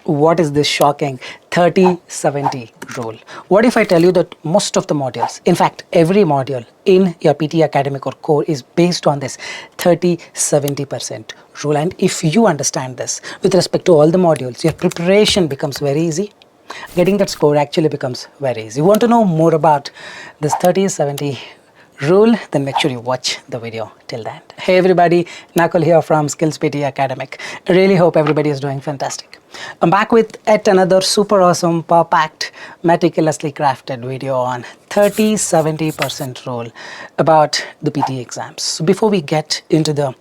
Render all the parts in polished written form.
What is this shocking 30-70 rule? What if I tell you that most of the modules, in fact, every module in your PT academic or core is based on this 30-70% rule? And if you understand this with respect to all the modules, your preparation becomes very easy. Getting that score actually becomes very easy. You want to know more about this 30-70 rule, then make sure you watch the video till the end. Hey everybody, Nakul here from SKILLS PTE ACADEMIC. I really hope everybody is doing fantastic. I'm back with yet another super awesome, packed, meticulously crafted video on 30-70% rule about the PT exams. So before we get into the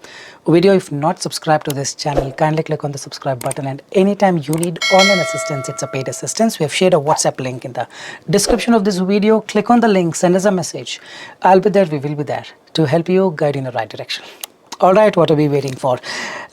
video, if not subscribed to this channel, kindly click on the subscribe button, and anytime you need online assistance, it's a paid assistance. We have shared a WhatsApp link in the description of this video. Click on the link, send us a message. I'll be there, we will be there to help you, guide in the right direction. Alright, what are we waiting for?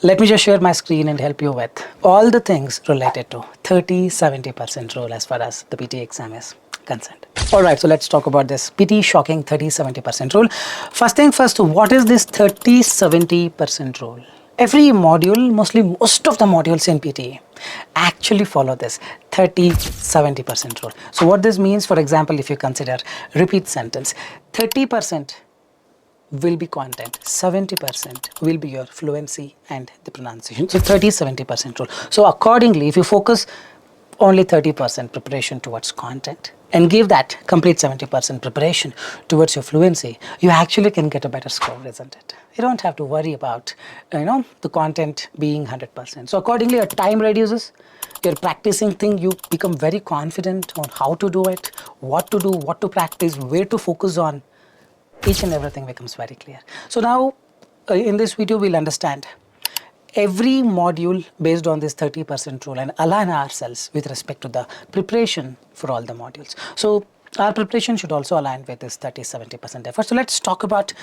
Let me just share my screen and help you with all the things related to 30-70% rule as far as the PT exam is concerned. Alright, so let's talk about this PT shocking 30-70% rule. First thing first, what is this 30-70% rule? Every module, mostly most of the modules in PT actually follow this 30-70% rule. So what this means, for example, if you consider repeat sentence, 30% will be content, 70% will be your fluency and the pronunciation. So 30-70% rule. So accordingly, if you focus only 30% preparation towards content and give that complete 70% preparation towards your fluency, you actually can get a better score, isn't it? You don't have to worry about the content being 100%. So accordingly, your time reduces, your practicing thing, you become very confident on how to do it, what to do, what to practice, where to focus on. Each and everything becomes very clear. So now in this video we'll understand every module based on this 30% rule and align ourselves with respect to the preparation for all the modules. So our preparation should also align with this 30-70% effort. So let's talk about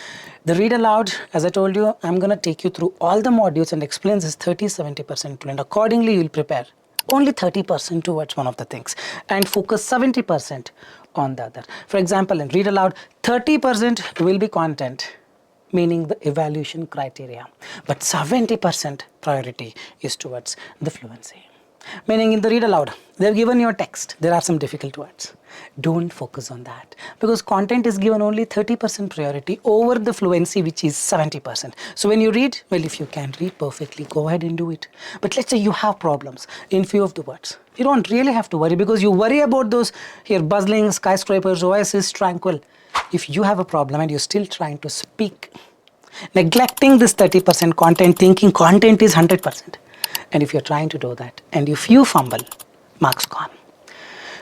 the read aloud. As I told you, I'm going to take you through all the modules and explain this 30-70% rule, and accordingly you'll prepare only 30% towards one of the things and focus 70% on the other. For example, in read aloud, 30% will be content, meaning the evaluation criteria, but 70% priority is towards the fluency. Meaning in the read aloud, they've given you a text, there are some difficult words. Don't focus on that because content is given only 30% priority over the fluency, which is 70%. So when you read, well, if you can read perfectly, go ahead and do it. But let's say you have problems in few of the words. You don't really have to worry because you worry about those here bustling skyscrapers, oasis, tranquil. If you have a problem and you're still trying to speak, neglecting this 30% content, thinking content is 100%. And if you're trying to do that and if you fumble, marks gone.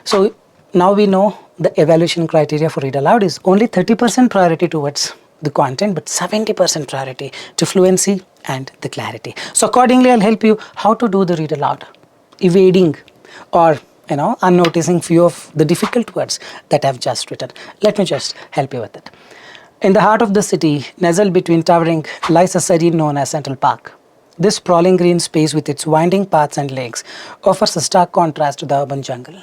So now we know the evaluation criteria for read aloud is only 30% priority towards the content, but 70% priority to fluency and the clarity. So accordingly, I'll help you how to do the read aloud, evading or unnoticing few of the difficult words that I've just written. Let me just help you with it. In the heart of the city, nestled between towering, lies a serene known as Central Park. This sprawling green space with its winding paths and lakes offers a stark contrast to the urban jungle.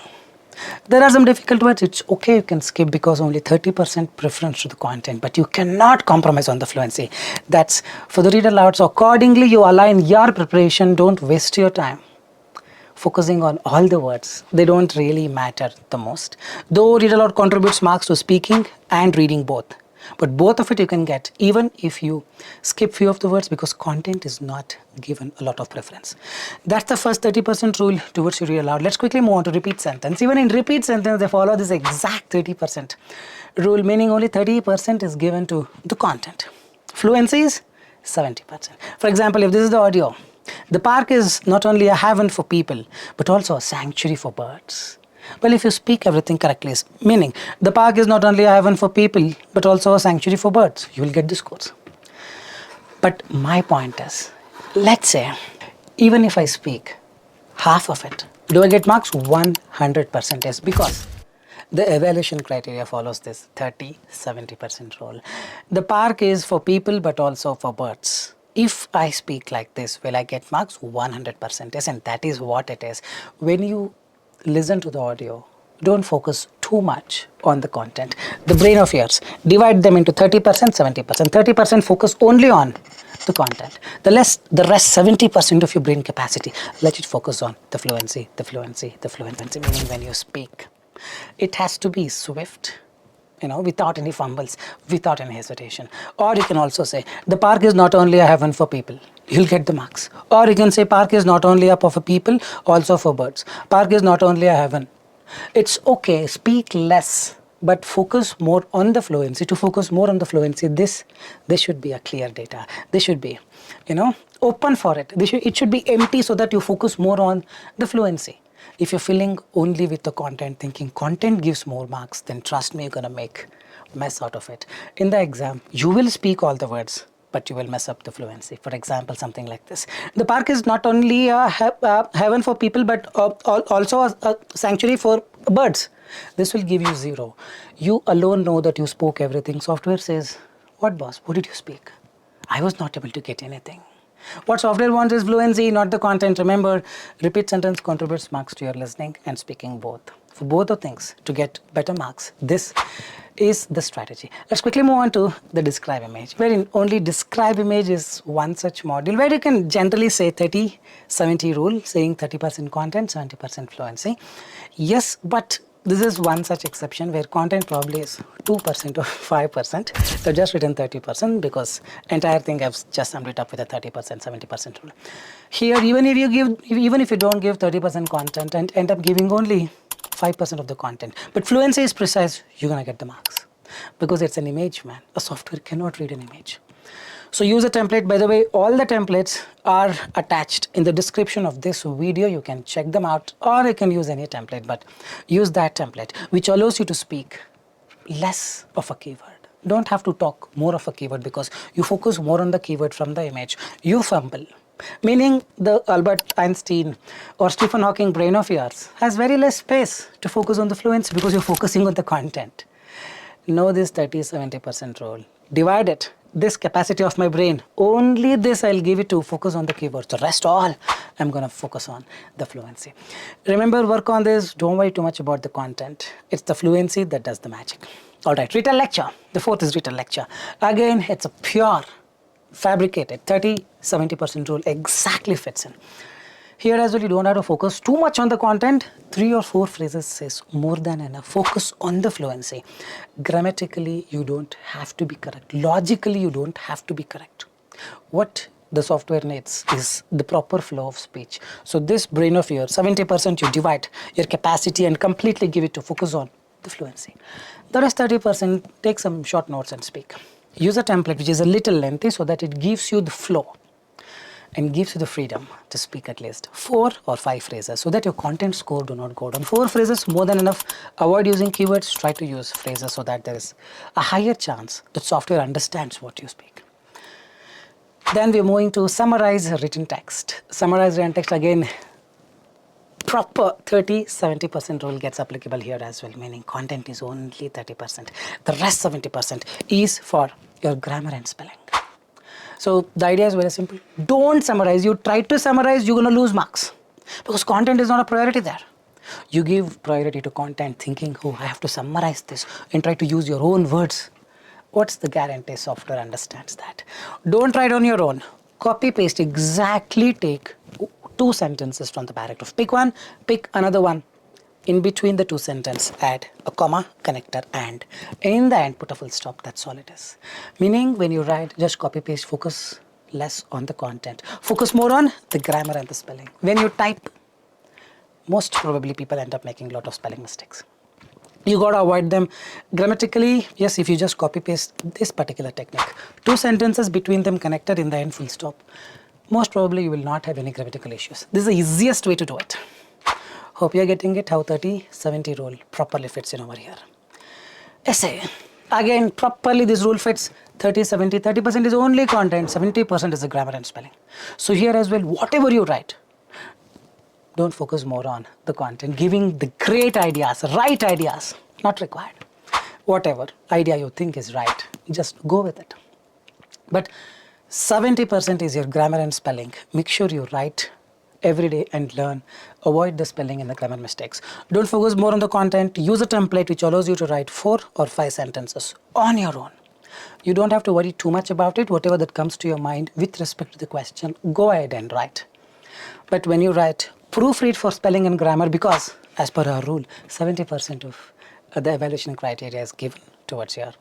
There are some difficult words, it's okay, you can skip because only 30% preference to the content, but you cannot compromise on the fluency. That's for the read aloud. So accordingly, you align your preparation, don't waste your time focusing on all the words. They don't really matter the most. Though read aloud contributes marks to speaking and reading both. But both of it you can get even if you skip few of the words because content is not given a lot of preference. That's the first 30% rule towards your read aloud. Let's quickly move on to repeat sentence. Even in repeat sentence, they follow this exact 30% rule, meaning only 30% is given to the content. Fluency is 70%. For example, if this is the audio, the park is not only a haven for people, but also a sanctuary for birds. Well, if you speak everything correctly, meaning the park is not only a haven for people, but also a sanctuary for birds, you will get the scores. But my point is, let's say, even if I speak half of it, do I get marks? 100% yes, because the evaluation criteria follows this 30-70% rule. The park is for people, but also for birds. If I speak like this, will I get marks? 100% yes, and that is what it is. When you listen to the audio, don't focus too much on the content. The brain of yours, divide them into 30%, 70%. 30% focus only on the content. The rest 70% of your brain capacity, let it focus on the fluency, meaning when you speak. It has to be swift, without any fumbles, without any hesitation. Or you can also say, the park is not only a heaven for people, you'll get the marks. Or you can say, park is not only up for people, also for birds. Park is not only a heaven. It's okay, speak less, but focus more on the fluency. To focus more on the fluency, this should be a clear data. This should be, open for it. It should be empty so that you focus more on the fluency. If you're filling only with the content, thinking content gives more marks, then trust me, you're going to make mess out of it. In the exam, you will speak all the words, but you will mess up the fluency. For example, something like this. The park is not only a heaven for people, but also a sanctuary for birds. This will give you 0. You alone know that you spoke everything. Software says, what boss, what did you speak? I was not able to get anything. What software wants is fluency, not the content. Remember, repeat sentence contributes marks to your listening and speaking both. For both the things, to get better marks, this is the strategy. Let's quickly move on to the describe image, wherein only describe image is one such module where you can generally say 30-70 rule, saying 30% content, 70% fluency. Yes, but this is one such exception where content probably is 2% or 5%. So just written 30% because entire thing I've just summed it up with a 30%, 70% rule. Here, even if you don't give 30% content and end up giving only 5% of the content, but fluency is precise, you're gonna get the marks because it's an image, man. A software cannot read an image. So use a template. By the way, all the templates are attached in the description of this video. You can check them out, or you can use any template, but use that template, which allows you to speak less of a keyword. Don't have to talk more of a keyword because you focus more on the keyword from the image. You fumble. Meaning the Albert Einstein or Stephen Hawking brain of yours has very less space to focus on the fluency because you're focusing on the content. Know this 30-70% rule. Divide it. This capacity of my brain, only this I'll give it to focus on the keywords. The rest all, I'm going to focus on the fluency. Remember, work on this. Don't worry too much about the content. It's the fluency that does the magic. All right, Retell lecture. The fourth is Retell lecture. Again, it's a pure, fabricated 30-70% rule exactly fits in. Here as well, you don't have to focus too much on the content. 3 or 4 phrases is more than enough. Focus on the fluency. Grammatically, you don't have to be correct. Logically, you don't have to be correct. What the software needs is the proper flow of speech. So this brain of yours, 70% you divide your capacity and completely give it to focus on the fluency. The rest 30%, take some short notes and speak. Use a template which is a little lengthy so that it gives you the flow and gives you the freedom to speak at least 4 or 5 phrases so that your content score do not go down. 4 phrases, more than enough. Avoid using keywords, try to use phrases so that there is a higher chance that software understands what you speak. Then we're moving to summarize written text. Summarize written text, again, proper 30-70% rule gets applicable here as well, meaning content is only 30%. The rest 70% is for your grammar and spelling. So the idea is very simple. Don't summarize. You try to summarize, you're going to lose marks because content is not a priority there. You give priority to content thinking, oh, I have to summarize this and try to use your own words. What's the guarantee software understands that? Don't try it on your own. Copy paste, exactly take 2 sentences from the paragraph. Pick one, pick another one. In between the 2 sentences, add a comma, connector, and in the end, put a full stop. That's all it is. Meaning, when you write, just copy paste, focus less on the content. Focus more on the grammar and the spelling. When you type, most probably people end up making a lot of spelling mistakes. You got to avoid them. Grammatically, yes, if you just copy paste this particular technique, 2 sentences between them connected, in the end, full stop. Most probably you will not have any grammatical issues. This is the easiest way to do it. Hope you're getting it, how 30-70 rule properly fits in over here. Essay. Again, properly this rule fits 30-70. 30% is only content, 70% is the grammar and spelling. So here as well, whatever you write, don't focus more on the content. Giving the great ideas, right ideas, not required. Whatever idea you think is right, just go with it. But 70% is your grammar and spelling. Make sure you write every day and learn. Avoid the spelling and the grammar mistakes. Don't focus more on the content. Use a template which allows you to write 4 or 5 sentences on your own. You don't have to worry too much about it. Whatever that comes to your mind with respect to the question, go ahead and write. But when you write, proofread for spelling and grammar, because as per our rule, 70% of the evaluation criteria is given towards your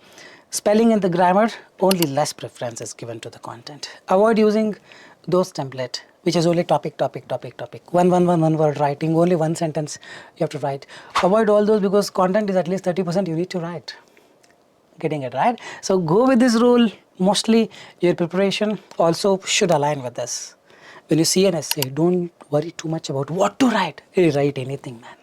spelling and the grammar, only less preference is given to the content. Avoid using those template which is only topic, one word writing, only one sentence you have to write. Avoid all those because content is at least 30% you need to write. Getting it right? So go with this rule. Mostly your preparation also should align with this. When you see an essay, don't worry too much about what to write. You write anything, man.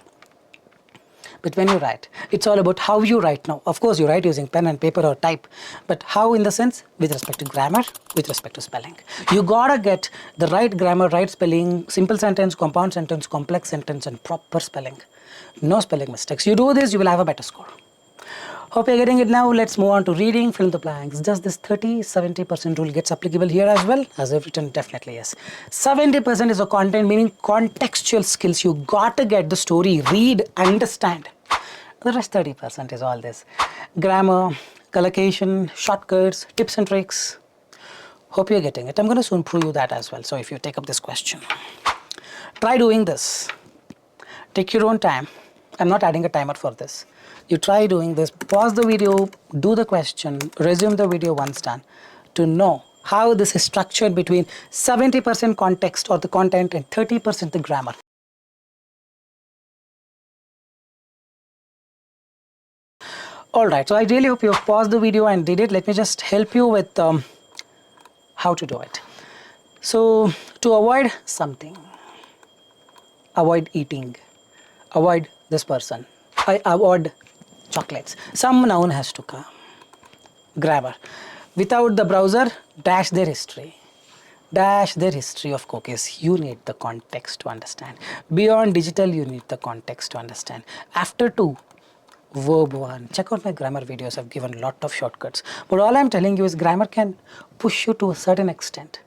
But when you write, it's all about how you write now. Of course, you write using pen and paper or type, but how in the sense with respect to grammar, with respect to spelling. You gotta get the right grammar, right spelling, simple sentence, compound sentence, complex sentence, and proper spelling. No spelling mistakes. You do this, you will have a better score. Hope you're getting it now. Let's move on to reading, fill in the blanks. Does this 30-70% rule gets applicable here as well? As I've written, definitely yes. 70% is a content, meaning contextual skills. You got to get the story, read, understand. The rest 30% is all this. Grammar, collocation, shortcuts, tips and tricks. Hope you're getting it. I'm going to soon prove you that as well. So if you take up this question, try doing this. Take your own time. I'm not adding a timer for this. You try doing this, pause the video, do the question, resume the video once done to know how this is structured between 70% context or the content and 30% the grammar. Alright, so I really hope you have paused the video and did it. Let me just help you with how to do it. So to avoid something, avoid eating, avoid this person, I avoid chocolates. Some noun has to come. Grammar. Without the browser, dash their history. Dash their history of cookies. You need the context to understand. Beyond digital, you need the context to understand. After 2, verb 1. Check out my grammar videos. I've given a lot of shortcuts. But all I'm telling you is grammar can push you to a certain extent.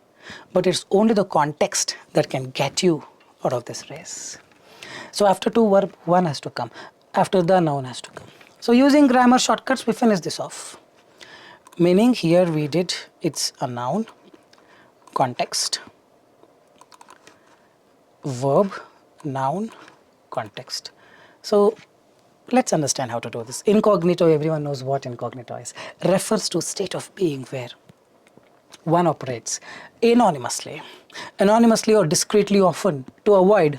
But it's only the context that can get you out of this race. So after 2, verb 1 has to come. After the noun has to come. So using grammar shortcuts, we finish this off. Meaning here we did, it's a noun, context, verb, noun, context. So let's understand how to do this. Incognito, everyone knows what incognito is. Refers to state of being where one operates anonymously. Anonymously or discreetly often to avoid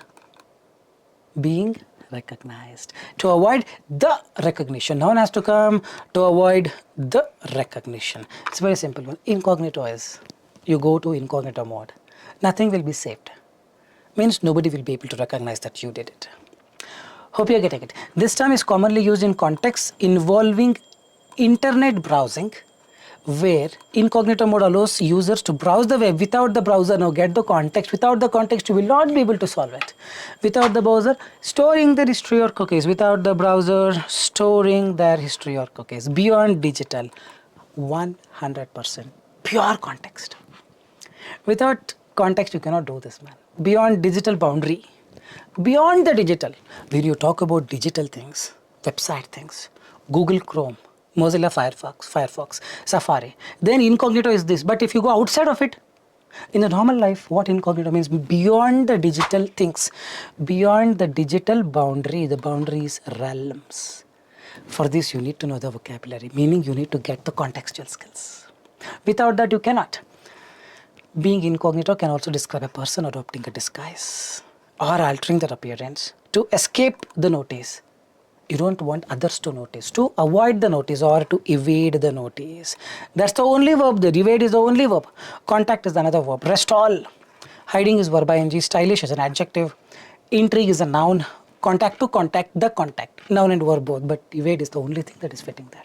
being recognized. To avoid the recognition. Noun has to come to avoid the recognition. It's very simple. Incognito is you go to incognito mode. Nothing will be saved. Means nobody will be able to recognize that you did it. Hope you're getting it. This term is commonly used in contexts involving internet browsing, where incognito mode allows users to browse the web without the browser. Now get the context. Without the context, you will not be able to solve it. Without the browser, storing their history or cookies. Without the browser, storing their history or cookies. Beyond digital, 100% pure context. Without context, you cannot do this, man. Beyond digital boundary. Beyond the digital, when you talk about digital things, website things, Google Chrome, Mozilla Firefox, Safari, then incognito is this. But if you go outside of it, in the normal life, what incognito means, beyond the digital things, beyond the digital boundary, the boundaries realms. For this, you need to know the vocabulary, meaning you need to get the contextual skills. Without that, you cannot. Being incognito can also describe a person adopting a disguise or altering their appearance to escape the notice. You don't want others to notice, to avoid the notice or to evade the notice. That's the only verb there. Evade is the only verb. Contact is another verb. Rest all. Hiding is verb ing. Stylish is an adjective. Intrigue is a noun. Contact to contact, the contact. Noun and verb both. But evade is the only thing that is fitting there.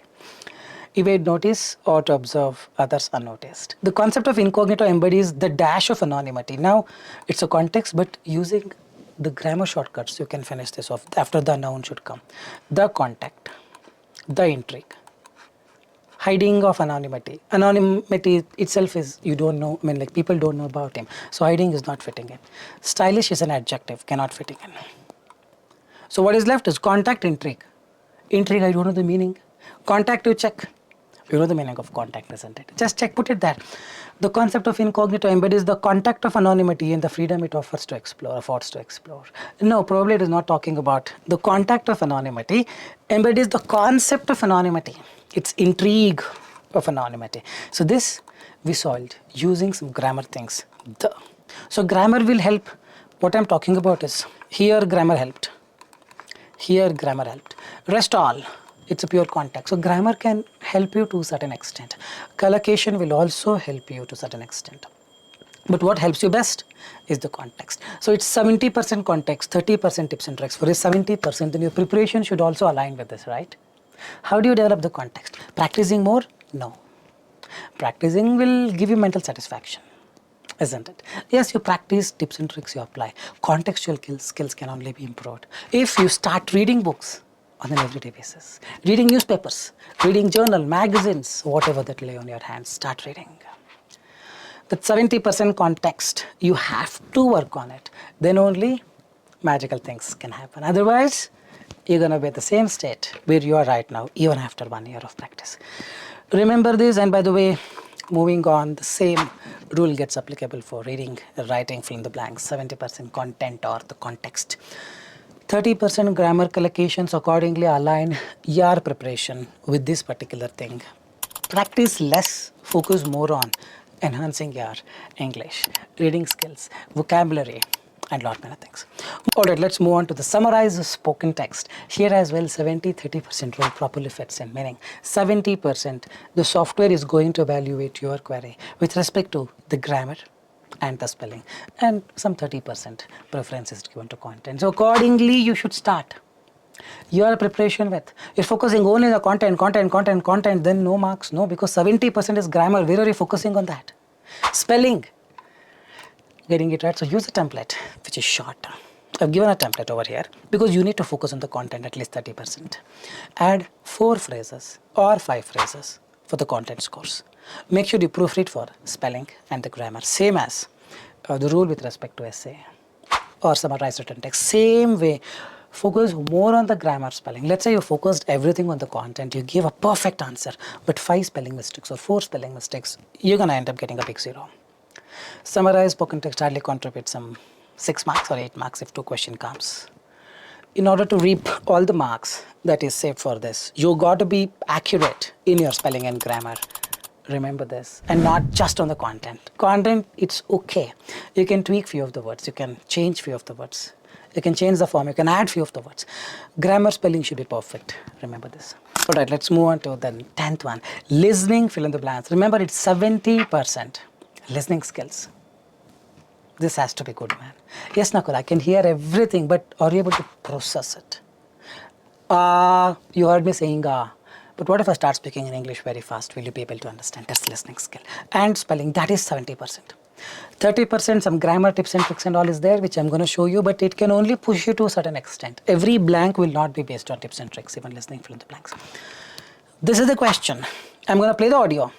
Evade notice or to observe others unnoticed. The concept of incognito embodies the dash of anonymity. Now, it's a context, but using the grammar shortcuts, you can finish this off. After the noun should come. The contact, the intrigue, hiding of anonymity. Anonymity itself is, you don't know, I mean like people don't know about him. So hiding is not fitting in. Stylish is an adjective, cannot fitting in. So what is left is contact, intrigue. Intrigue, I don't know the meaning. Contact, you check. You know the meaning of contact, isn't it? Just check, put it there. The concept of incognito embodies the contact of anonymity and the freedom it offers to explore, affords to explore. No, probably it is not talking about the contact of anonymity, embodies the concept of anonymity, its intrigue of anonymity. So this we solved using some grammar things. So grammar will help. What I'm talking about is, here grammar helped. Here grammar helped. Rest all, it's a pure context. So grammar can help you to a certain extent. Collocation will also help you to a certain extent. But what helps you best is the context. So it's 70% context, 30% tips and tricks. For this 70%, then your preparation should also align with this, right? How do you develop the context? Practicing more? No. Practicing will give you mental satisfaction, isn't it? Yes, you practice tips and tricks, you apply. Contextual skills can only be improved if you start reading books on an everyday basis, reading newspapers, reading journal, magazines, whatever that lay on your hands, start reading. That 70% context, you have to work on it. Then only magical things can happen. Otherwise, you're going to be at the same state where you are right now, even after 1 year of practice. Remember this, and by the way, moving on, the same rule gets applicable for reading, writing, fill in the blanks, 70% content or the context. 30% grammar collocations accordingly align your preparation with this particular thing. Practice less, focus more on enhancing your English, reading skills, vocabulary, and lot many things. Alright, let's move on to the summarize spoken text. Here as well, 70-30% rule properly fits in, meaning 70% the software is going to evaluate your query with respect to the grammar and the spelling, and some 30% preference is given to content. So accordingly, you should start your preparation with. You're focusing only on the content, then no marks, no, because 70% is grammar. Where are you focusing on that? Spelling, getting it right. So use a template which is short. I've given a template over here because you need to focus on the content at least 30%. Add 4 phrases or 5 phrases for the contents course. Make sure you proofread for spelling and the grammar, same as the rule with respect to essay or summarized written text. Same way, focus more on the grammar, spelling. Let's say you focused everything on the content, you gave a perfect answer, but 5 spelling mistakes or 4 spelling mistakes, you're going to end up getting a big 0. Summarize spoken text hardly contribute some 6 marks or 8 marks if 2 question comes. In order to reap all the marks that is saved for this, you got to be accurate in your spelling and grammar. Remember this, and not just on the content. Content, it's okay. You can tweak few of the words, you can change few of the words, you can change the form, you can add few of the words. Grammar, spelling should be perfect. Remember this. Alright, let's move on to the 10th one. Listening, fill in the blanks. Remember, it's 70% listening skills. This has to be good, man. Yes, Nakul, I can hear everything, but are you able to process it? You heard me saying but what if I start speaking in English very fast? Will you be able to understand? That's listening skill. And spelling, that is 70%. 30% some grammar tips and tricks and all is there, which I'm going to show you, but it can only push you to a certain extent. Every blank will not be based on tips and tricks, even listening, fill in the blanks. This is the question. I'm going to play the audio.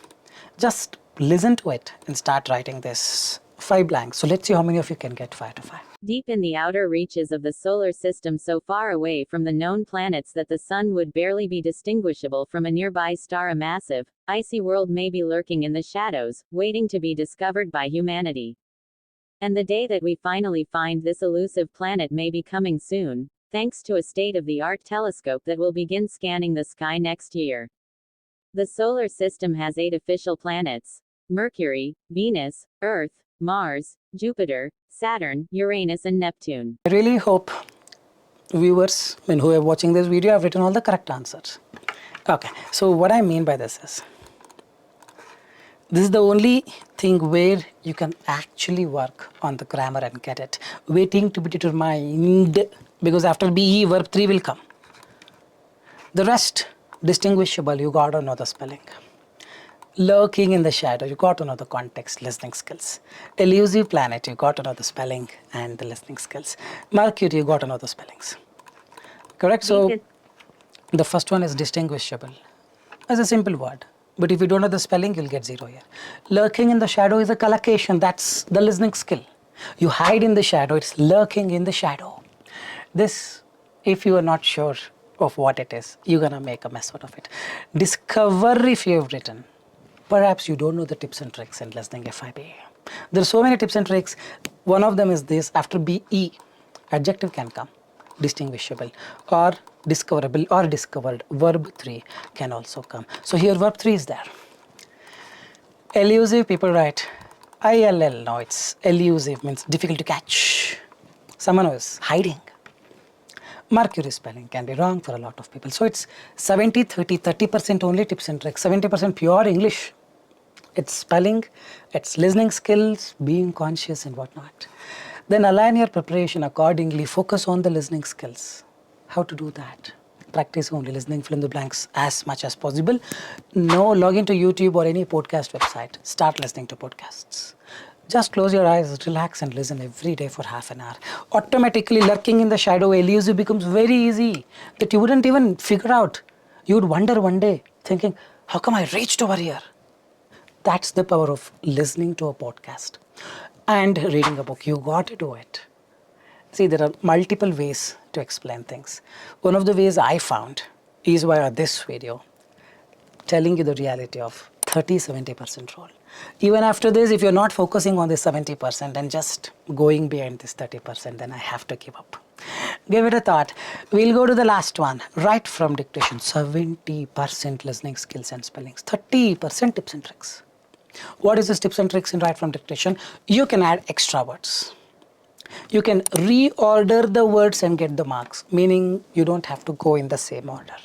Just listen to it and start writing this 5 blanks. So let's see how many of you can get 5 to 5. Deep in the outer reaches of the solar system, so far away from the known planets that the sun would barely be distinguishable from a nearby star, a massive, icy world may be lurking in the shadows, waiting to be discovered by humanity. And the day that we finally find this elusive planet may be coming soon, thanks to a state-of-the-art telescope that will begin scanning the sky next year. The solar system has 8 official planets: Mercury, Venus, Earth, Mars, Jupiter, Saturn, Uranus, and Neptune. I really hope viewers, who are watching this video, have written all the correct answers. Okay, so what I mean by this is the only thing where you can actually work on the grammar and get it. Waiting to be determined, because after BE, verb 3 will come. The rest, distinguishable, you got to know the spelling. Lurking in the shadow, you got to know the context, listening skills. Elusive planet, you got to know the spelling and the listening skills. Mercury, you got to know the spellings. Correct? So the first one is distinguishable as a simple word. But if you don't know the spelling, you'll get 0 here. Lurking in the shadow is a collocation. That's the listening skill. You hide in the shadow, it's lurking in the shadow. This, if you are not sure of what it is, you're gonna make a mess out of it. Discover if you've written. Perhaps you don't know the tips and tricks in listening FIB. There are so many tips and tricks. One of them is this: after BE, adjective can come, distinguishable, or discoverable, or discovered. Verb 3 can also come. So here verb 3 is there. Elusive, people write ILL. No, it's elusive, means difficult to catch. Someone who is hiding. Mercury spelling can be wrong for a lot of people. So it's 70, 30, 30% only tips and tricks, 70% pure English. It's spelling, it's listening skills, being conscious and whatnot. Then align your preparation accordingly. Focus on the listening skills. How to do that? Practice only listening, fill in the blanks as much as possible. No, log into YouTube or any podcast website. Start listening to podcasts. Just close your eyes, relax and listen every day for half an hour. Automatically lurking in the shadow, elusive becomes very easy that you wouldn't even figure out. You would wonder one day thinking, how come I reached over here? That's the power of listening to a podcast and reading a book. You got to do it. See, there are multiple ways to explain things. One of the ways I found is via this video, telling you the reality of 30-70% rule. Even after this, if you're not focusing on this 70% and just going behind this 30%, then I have to give up. Give it a thought. We'll go to the last one. Write from dictation. 70% listening skills and spellings. 30% tips and tricks. What is this tips and tricks in write from dictation? You can add extra words. You can reorder the words and get the marks, meaning you don't have to go in the same order.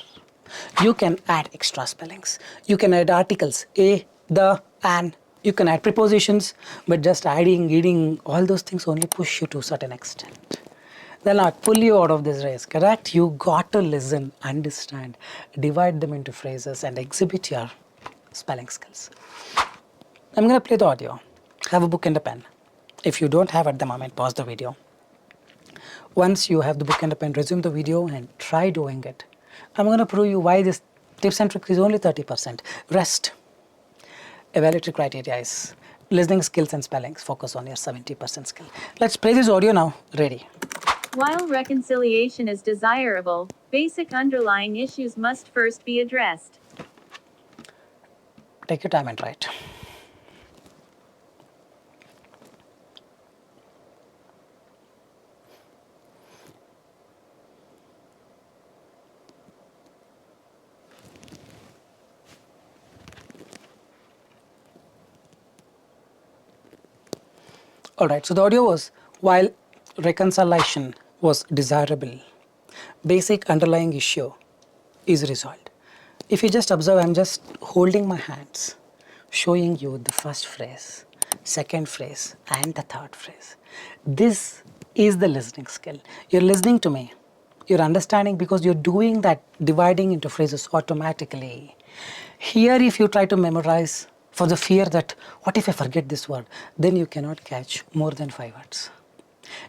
You can add extra spellings. You can add articles, a, the, an. You can add prepositions, but just adding, eating, all those things only push you to a certain extent. They'll not pull you out of this race, correct? You got to listen, understand, divide them into phrases and exhibit your spelling skills. I'm going to play the audio. Have a book and a pen. If you don't have at the moment, pause the video. Once you have the book and a pen, resume the video and try doing it. I'm going to prove you why this tips and tricks is only 30%. Rest. Evaluatory criteria is listening skills and spellings. Focus on your 70% skill. Let's play this audio now. Ready. While reconciliation is desirable, basic underlying issues must first be addressed. Take your time and write. Alright, so the audio was, while reconciliation was desirable, basic underlying issue is resolved. If you just observe, I'm just holding my hands, showing you the first phrase, second phrase, and the third phrase. This is the listening skill. You're listening to me. You're understanding because you're doing that dividing into phrases automatically. Here, if you try to memorize for the fear that, what if I forget this word? Then you cannot catch more than 5 words.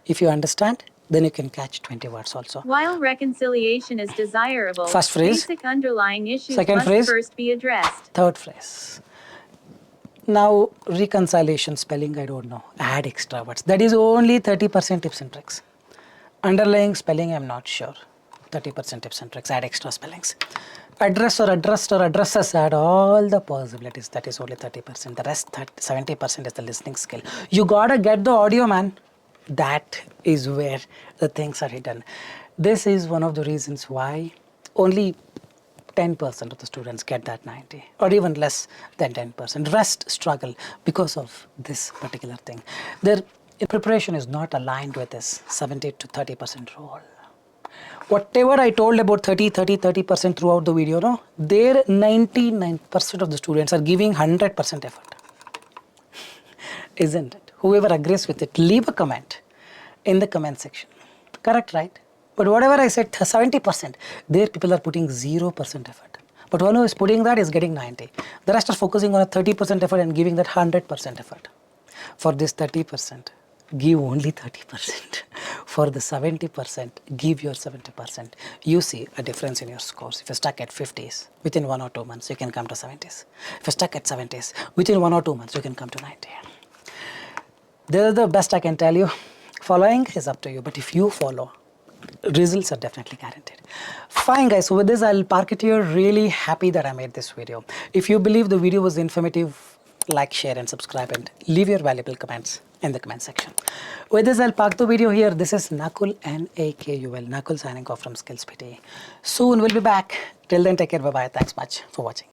If you understand, then you can catch 20 words also. While reconciliation is desirable, first phrase, basic underlying issues second must phrase, first be addressed. Third phrase. Now, reconciliation spelling, I don't know. Add extra words. That is only 30% tips and tricks. Underlying spelling, I'm not sure. 30% tips and tricks. Add extra spellings. Address or addressed or addresses, add all the possibilities. That is only 30%. The rest, 70% is the listening skill. You gotta get the audio, man. That is where the things are hidden. This is one of the reasons why only 10% of the students get that 90, or even less than 10%. Rest struggle because of this particular thing. Their preparation is not aligned with this 70 to 30% rule. Whatever I told about 30% throughout the video, no, there 99% of the students are giving 100% effort. Isn't it? Whoever agrees with it, leave a comment in the comment section. Correct, right? But whatever I said, 70%, there people are putting 0% effort. But one who is putting that is getting 90. The rest are focusing on a 30% effort and giving that 100% effort. For this 30%, give only 30%. For the 70%, give your 70%. You see a difference in your scores. If you're stuck at 50s, within 1 or 2 months, you can come to 70s. If you're stuck at 70s, within 1 or 2 months, you can come to 90. This is the best I can tell you. Following is up to you, but if you follow, results are definitely guaranteed. Fine guys, so with this I'll park it here. Really happy that I made this video. If you believe the video was informative, like, share and subscribe and leave your valuable comments in the comment section. With this I'll park the video here. This is Nakul, Nakul, Nakul signing off from Skills PTE. Soon we'll be back. Till then, take care, bye bye. Thanks much for watching.